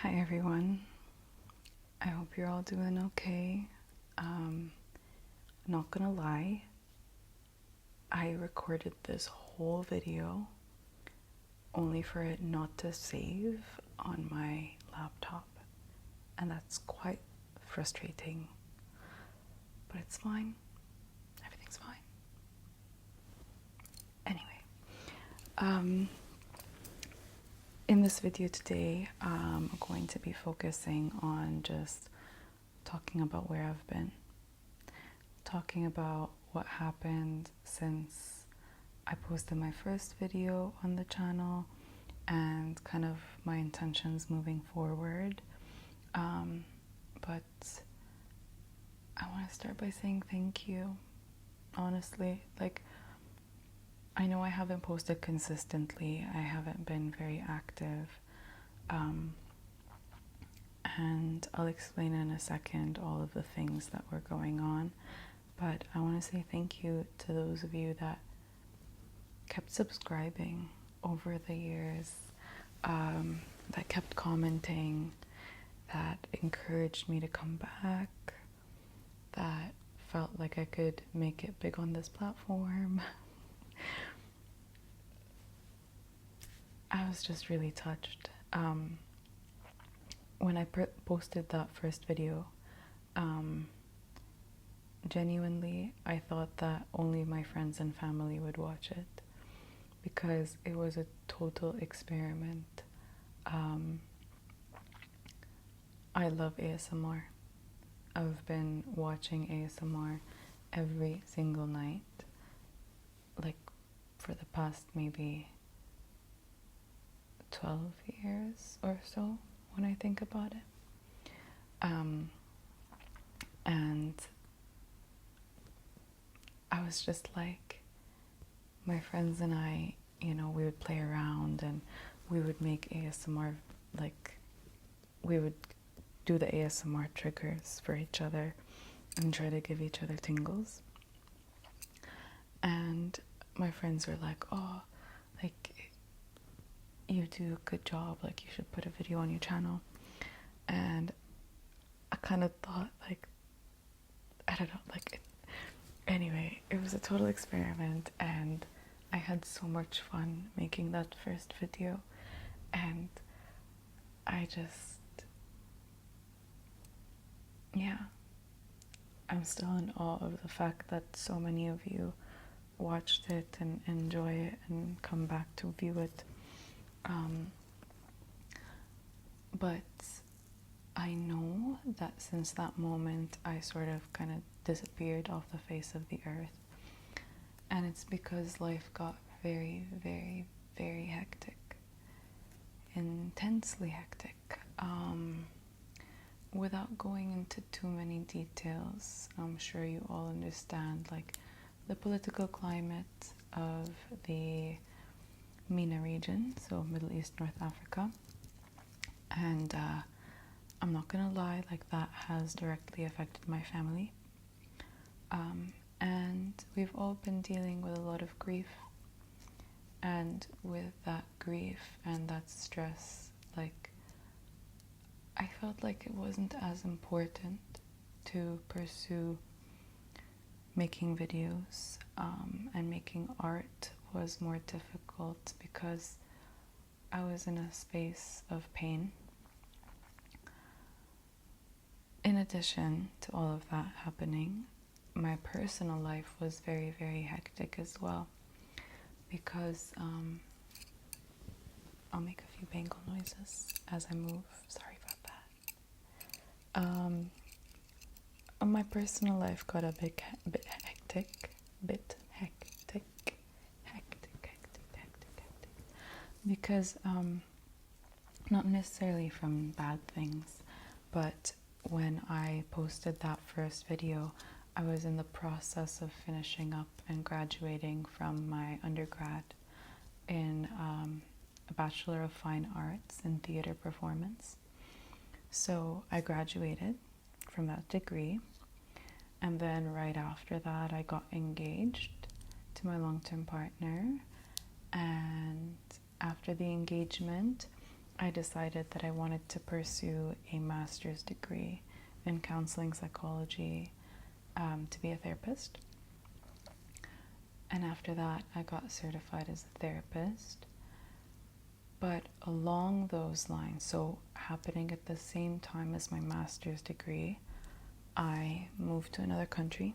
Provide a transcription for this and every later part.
Hi everyone, I hope you're all doing okay. Not gonna lie, I recorded this whole video only for it not to save on my laptop, and that's quite frustrating, but it's fine, everything's fine. Anyway, in this video today, I'm going to be focusing on just talking about where I've been, talking about what happened since I posted my first video on the channel and kind of my intentions moving forward. But I want to start by saying thank you. Honestly, I know I haven't posted consistently, I haven't been very active, and I'll explain in a second all of the things that were going on, but I want to say thank you to those of you that kept subscribing over the years, that kept commenting, that encouraged me to come back, that felt like I could make it big on this platform. I was just really touched. When I posted that first video, genuinely I thought that only my friends and family would watch it because it was a total experiment. I love ASMR. I've been watching ASMR every single night, like for the past maybe 12 years or so when I think about it. And I was just like, my friends and I, we would play around and we would make ASMR, we would do the ASMR triggers for each other and try to give each other tingles. And my friends were like, oh, you do a good job, you should put a video on your channel. And I kind of thought, I don't know, anyway, it was a total experiment and I had so much fun making that first video, and I'm still in awe of the fact that so many of you watched it and enjoy it and come back to view it. But I know that since that moment I sort of kind of disappeared off the face of the earth, and it's because life got very, very, very hectic, intensely hectic. Without going into too many details, I'm sure you all understand the political climate of the MENA region, so Middle East, North Africa, and I'm not gonna lie, that has directly affected my family, and we've all been dealing with a lot of grief, and with that grief and that stress, I felt like it wasn't as important to pursue making videos, and making art was more difficult because I was in a space of pain. In addition to all of that happening, my personal life was very, very hectic as well, because I'll make a few bangle noises as I move. Sorry about that. My personal life got a bit hectic, because not necessarily from bad things, but when I posted that first video, I was in the process of finishing up and graduating from my undergrad in a Bachelor of Fine Arts in Theatre Performance. So I graduated from that degree, and then right after that I got engaged to my long-term partner, and after the engagement I decided that I wanted to pursue a master's degree in counseling psychology to be a therapist. And after that, I got certified as a therapist. But along those lines, so happening at the same time as my master's degree, I moved to another country.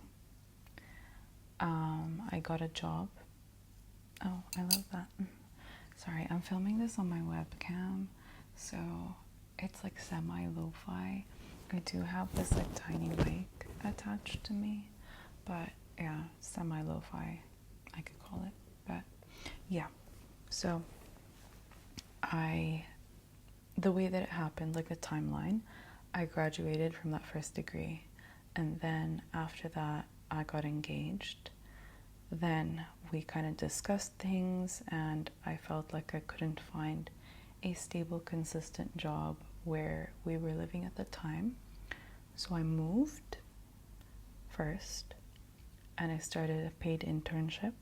I got a job. Oh, I love that. Sorry, I'm filming this on my webcam, so it's like semi-lo-fi. I do have this like tiny mic attached to me, but yeah, semi-lo-fi, I could call it. But yeah, so the way that it happened, like the timeline, I graduated from that first degree, and then after that, I got engaged. Then we kind of discussed things, and I felt like I couldn't find a stable, consistent job where we were living at the time. So I moved first, and I started a paid internship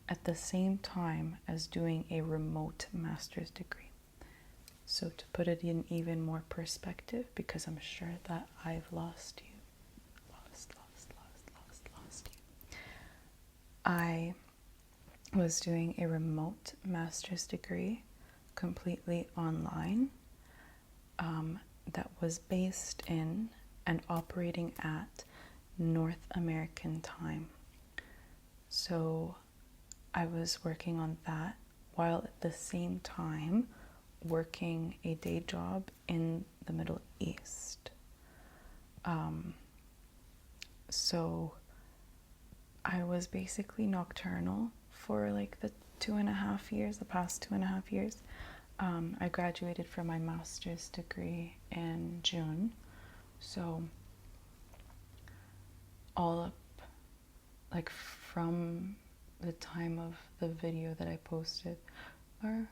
at the same time as doing a remote master's degree. So to put it in even more perspective, because I'm sure that I've lost you. Lost you. I was doing a remote master's degree, completely online, that was based in and operating at North American time. So I was working on that while at the same time working a day job in the Middle East. So I was basically nocturnal for like the past 2.5 years. I graduated from my master's degree in June. So all up, like from the time of the video that I posted, or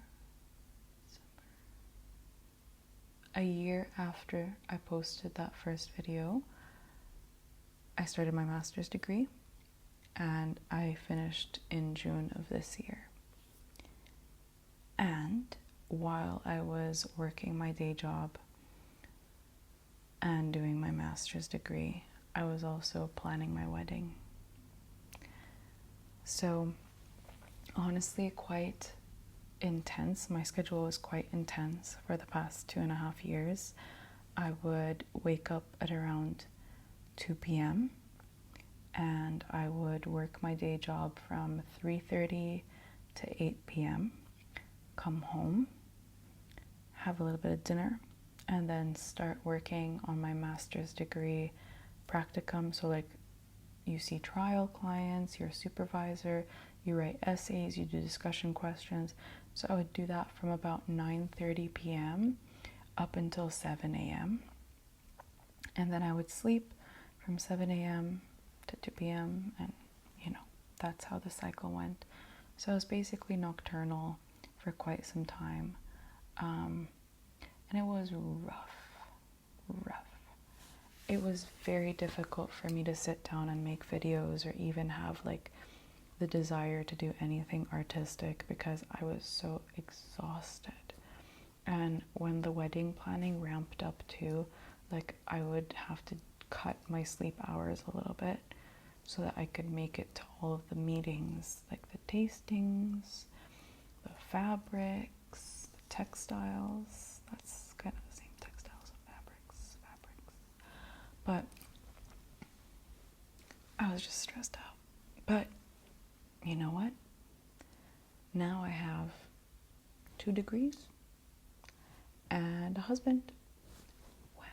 a year after I posted that first video, I started my master's degree, and I finished in June of this year. And while I was working my day job and doing my master's degree, I was also planning my wedding. So honestly, quite intense. My schedule was quite intense for the past 2.5 years. I would wake up at around 2 p.m. and I would work my day job from 3:30 to 8 p.m., come home, have a little bit of dinner, and then start working on my master's degree practicum. So like you see trial clients, you're a supervisor, you write essays, you do discussion questions. So I would do that from about 9:30 p.m. up until 7 a.m. And then I would sleep from 7 a.m. to 2 p.m. and that's how the cycle went. So I was basically nocturnal for quite some time. And it was rough. It was very difficult for me to sit down and make videos or even have like the desire to do anything artistic because I was so exhausted. And when the wedding planning ramped up too, like I would have to cut my sleep hours a little bit so that I could make it to all of the meetings, like the tastings, the fabrics, the textiles. That's kind of the same, textiles and fabrics. But I was just stressed out. But you know what? Now I have 2 degrees and a husband. Wow.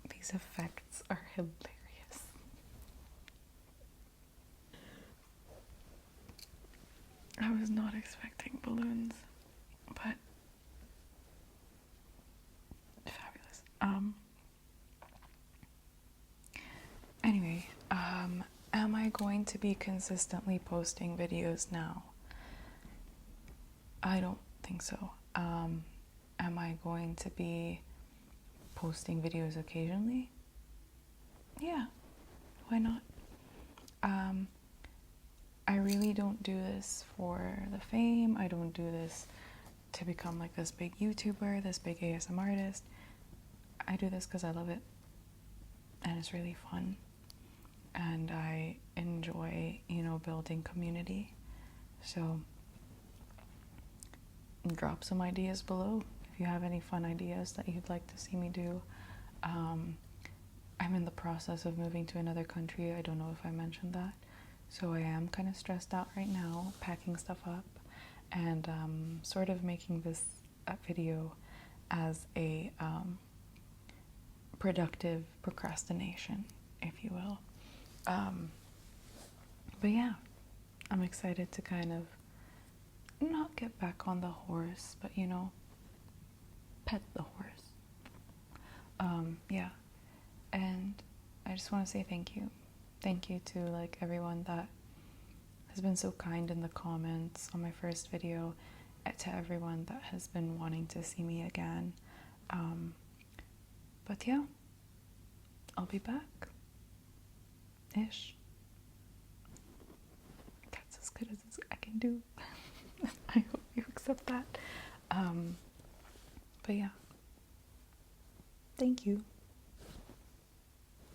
These effects are hilarious. I was not expecting balloons, but fabulous. Anyway, am I going to be consistently posting videos now? I don't think so. Am I going to be posting videos occasionally? Yeah, why not? I really don't do this for the fame. I don't do this to become like this big YouTuber, this big ASM artist. I do this because I love it and it's really fun, and I enjoy, you know, building community. So drop some ideas below if you have any fun ideas that you'd like to see me do. I'm in the process of moving to another country. I don't know if I mentioned that. So I am kind of stressed out right now, packing stuff up, and sort of making this video as a productive procrastination, if you will. But yeah, I'm excited to kind of not get back on the horse, but you know, pet the horse. Yeah, and I just want to say thank you. Thank you to like everyone that has been so kind in the comments on my first video, to everyone that has been wanting to see me again. But yeah, I'll be back. Ish. That's as good as I can do. I hope you accept that. But yeah. Thank you.